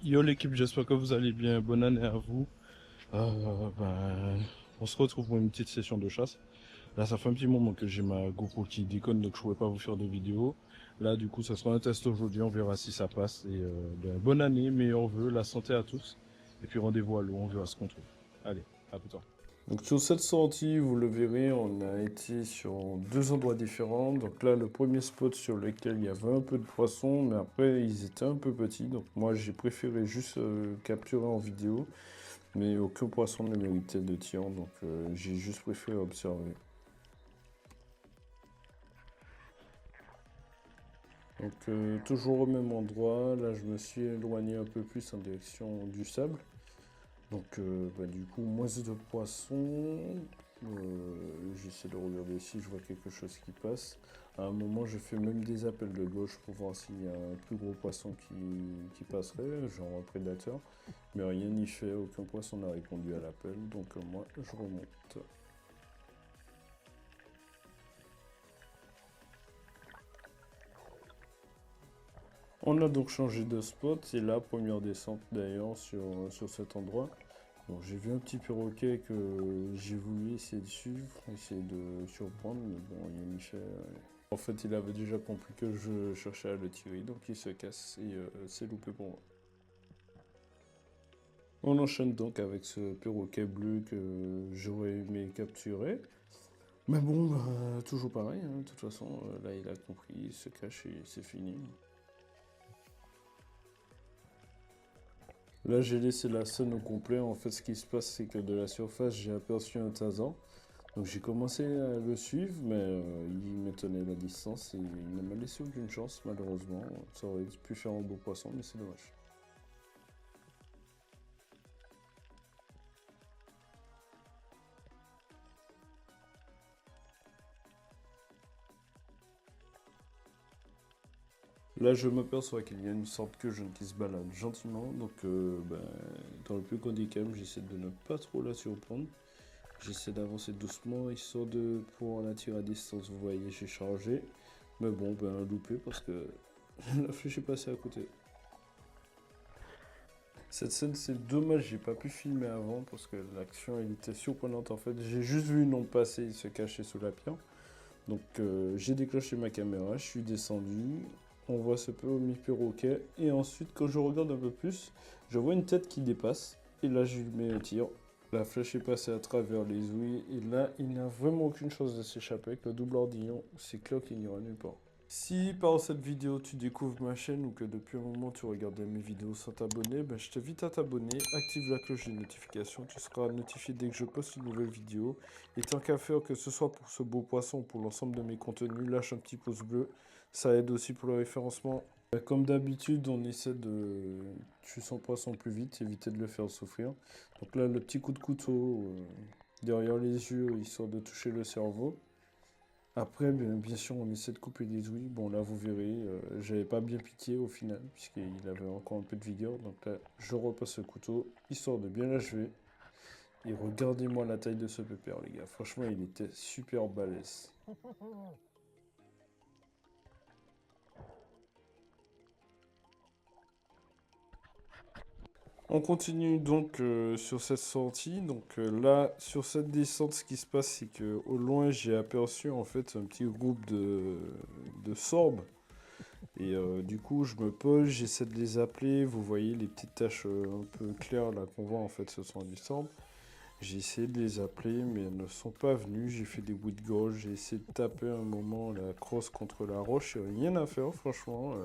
Yo l'équipe, j'espère que vous allez bien. Bonne année à vous. Ben, on se retrouve pour une petite session de chasse. Là, ça fait un petit moment que j'ai ma GoPro qui déconne, donc je pouvais pas vous faire de vidéo. Là, du coup, ça sera un test aujourd'hui. On verra si ça passe. Et ben, bonne année, meilleurs vœux, la santé à tous. Et puis rendez-vous à l'eau, on verra ce qu'on trouve. Allez, à plus tard. Donc sur cette sortie, vous le verrez, on a été sur deux endroits différents. Donc là, le premier spot sur lequel il y avait un peu de poissons, mais après ils étaient un peu petits. Donc moi, j'ai préféré juste capturer en vidéo, mais aucun poisson ne méritait de tir, donc j'ai juste préféré observer. Donc toujours au même endroit, là je me suis éloigné un peu plus en direction du sable. Donc bah, du coup, moins de poissons. J'essaie de regarder si je vois quelque chose qui passe. À un moment, j'ai fait même des appels de gauche pour voir s'il y a un plus gros poisson qui passerait, genre un prédateur. Mais rien n'y fait, aucun poisson n'a répondu à l'appel, donc moi, je remonte. On a donc changé de spot, c'est la première descente d'ailleurs sur cet endroit. Bon, j'ai vu un petit perroquet que j'ai voulu essayer de suivre, essayer de surprendre, mais bon, il y fait. En fait, il avait déjà compris que je cherchais à le tirer, donc il se casse et c'est loupé pour moi. On enchaîne donc avec ce perroquet bleu que j'aurais aimé capturer. Mais bon, bah, toujours pareil, hein, de toute façon, là il a compris, il se cache et c'est fini. Là, j'ai laissé la scène au complet. En fait, ce qui se passe, c'est que de la surface, j'ai aperçu un tasan. Donc j'ai commencé à le suivre, mais il me tenait la distance et il ne m'a laissé aucune chance, malheureusement. Ça aurait pu faire un beau poisson, mais c'est dommage. Là, je m'aperçois qu'il y a une sorte de jeune qui se balade gentiment, donc ben, dans le plus grand des calmes, j'essaie de ne pas trop la surprendre. J'essaie d'avancer doucement, histoire de pouvoir la tirer à distance. Vous voyez, j'ai chargé. Mais bon, ben loupé parce que la flèche est passée à côté. Cette scène, c'est dommage, j'ai pas pu filmer avant parce que l'action elle était surprenante en fait. J'ai juste vu une ombre passer, il se cachait sous la pierre. Donc j'ai déclenché ma caméra, je suis descendu, on voit ce mi perroquet et ensuite quand je regarde un peu plus, je vois une tête qui dépasse et là je lui mets un tir. La flèche est passée à travers les ouïes et là il n'a vraiment aucune chance de s'échapper avec le double ordillon, c'est clair qu'il n'ira nulle part. Si par cette vidéo tu découvres ma chaîne ou que depuis un moment tu regardais mes vidéos sans t'abonner, ben, je t'invite à t'abonner, active la cloche des notifications, tu seras notifié dès que je poste une nouvelle vidéo. Et tant qu'à faire, que ce soit pour ce beau poisson ou pour l'ensemble de mes contenus, lâche un petit pouce bleu, ça aide aussi pour le référencement. Ben, comme d'habitude, on essaie de tuer son poisson plus vite, éviter de le faire souffrir. Donc là, le petit coup de couteau derrière les yeux, histoire de toucher le cerveau. Après, bien sûr, on essaie de couper les ouïes. Bon, là, vous verrez, j'avais pas bien piqué au final, puisqu'il avait encore un peu de vigueur. Donc là, je repasse le couteau, histoire de bien l'achever. Et regardez-moi la taille de ce pépère, les gars. Franchement, il était super balèze. On continue donc sur cette sortie. Donc là, sur cette descente, ce qui se passe, c'est que au loin, j'ai aperçu en fait un petit groupe de sorbes. Et du coup, je me pose, j'essaie de les appeler. Vous voyez les petites taches un peu claires là qu'on voit en fait, ce sont du sable. J'ai essayé de les appeler, mais elles ne sont pas venues. J'ai fait des bruits de gorge, j'ai essayé de taper un moment la crosse contre la roche. Et rien à faire, franchement.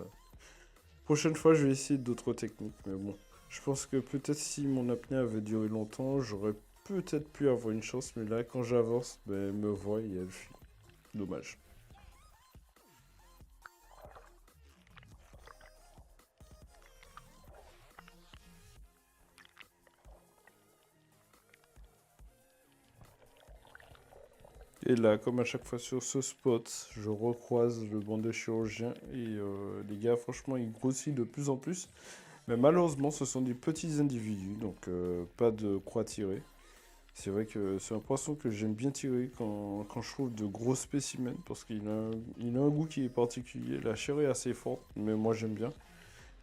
Prochaine fois, je vais essayer d'autres techniques. Mais bon, je pense que peut-être si mon apnée avait duré longtemps, j'aurais peut-être pu avoir une chance. Mais là, quand j'avance, ben, elle me voit et elle fuit. Dommage. Et là, comme à chaque fois sur ce spot, je recroise le banc de chirurgien et les gars, franchement, ils grossissent de plus en plus. Mais malheureusement, ce sont des petits individus, donc pas de croix tirée. C'est vrai que c'est un poisson que j'aime bien tirer quand je trouve de gros spécimens parce qu'il a un goût qui est particulier. La chair est assez forte, mais moi j'aime bien.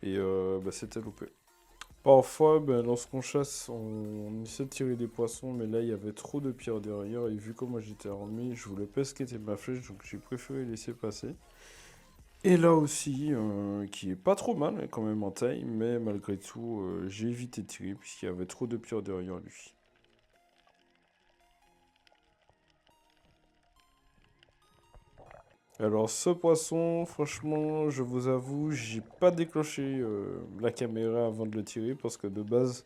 Et bah, c'était loupé. Parfois, ben, lorsqu'on chasse, on essaie de tirer des poissons, mais là, il y avait trop de pierres derrière, et vu comment j'étais armé, je voulais pas esquinter ma flèche, donc j'ai préféré laisser passer. Et là aussi, qui est pas trop mal hein, quand même en taille, mais malgré tout, j'ai évité de tirer, puisqu'il y avait trop de pierres derrière lui. Alors ce poisson, franchement, je vous avoue, j'ai pas déclenché la caméra avant de le tirer, parce que de base,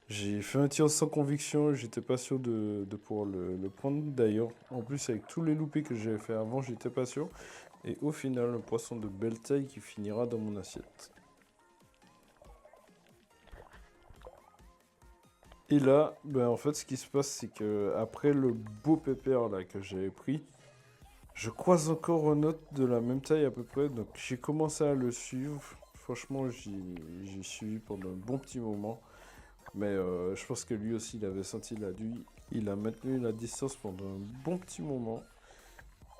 j'ai fait un tir sans conviction, j'étais pas sûr de pouvoir le prendre. D'ailleurs, en plus avec tous les loupés que j'avais fait avant, j'étais pas sûr. Et au final, un poisson de belle taille qui finira dans mon assiette. Et là, ben en fait, ce qui se passe, c'est que après le beau pépère là que j'avais pris, je croise encore un autre de la même taille à peu près. Donc j'ai commencé à le suivre. Franchement, j'ai suivi pendant un bon petit moment. Mais je pense que lui aussi, il avait senti la nuit. Il a maintenu la distance pendant un bon petit moment,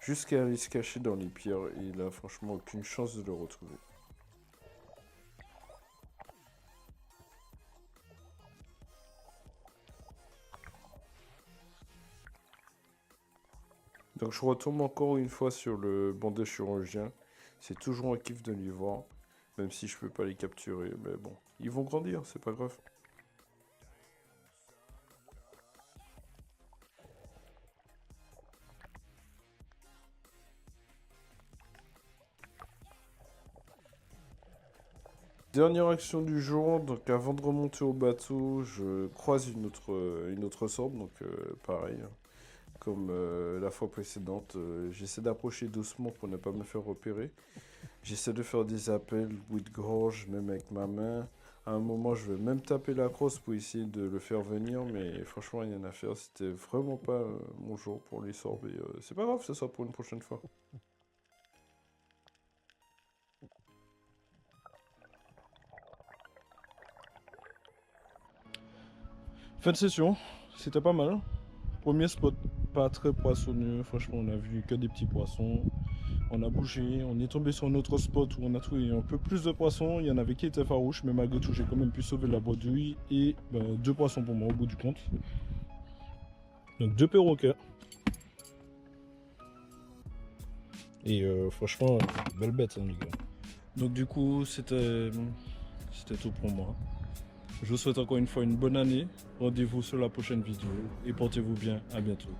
jusqu'à aller se cacher dans les pierres. Et il a franchement aucune chance de le retrouver. Donc je retombe encore une fois sur le banc de chirurgien. C'est toujours un kiff de les voir, même si je peux pas les capturer. Mais bon, ils vont grandir, c'est pas grave. Dernière action du jour, donc avant de remonter au bateau, je croise une autre sorte, donc pareil, hein, comme la fois précédente, j'essaie d'approcher doucement pour ne pas me faire repérer. J'essaie de faire des appels, bruit de gorge, même avec ma main. À un moment, je vais même taper la crosse pour essayer de le faire venir, mais franchement, rien à faire. C'était vraiment pas mon jour pour les sorts, mais c'est pas grave, ce sera pour une prochaine fois. Fin de session, c'était pas mal. Premier spot, pas très poissonneux. Franchement, on a vu que des petits poissons. On a bougé, on est tombé sur un autre spot où on a trouvé un peu plus de poissons. Il y en avait qui étaient farouches, mais malgré tout, j'ai quand même pu sauver la bredouille et deux poissons pour moi au bout du compte. Donc deux perroquets. Et franchement, belle bête, hein, les gars. Donc du coup, c'était tout pour moi. Je vous souhaite encore une fois une bonne année. Rendez-vous sur la prochaine vidéo et portez-vous bien. À bientôt.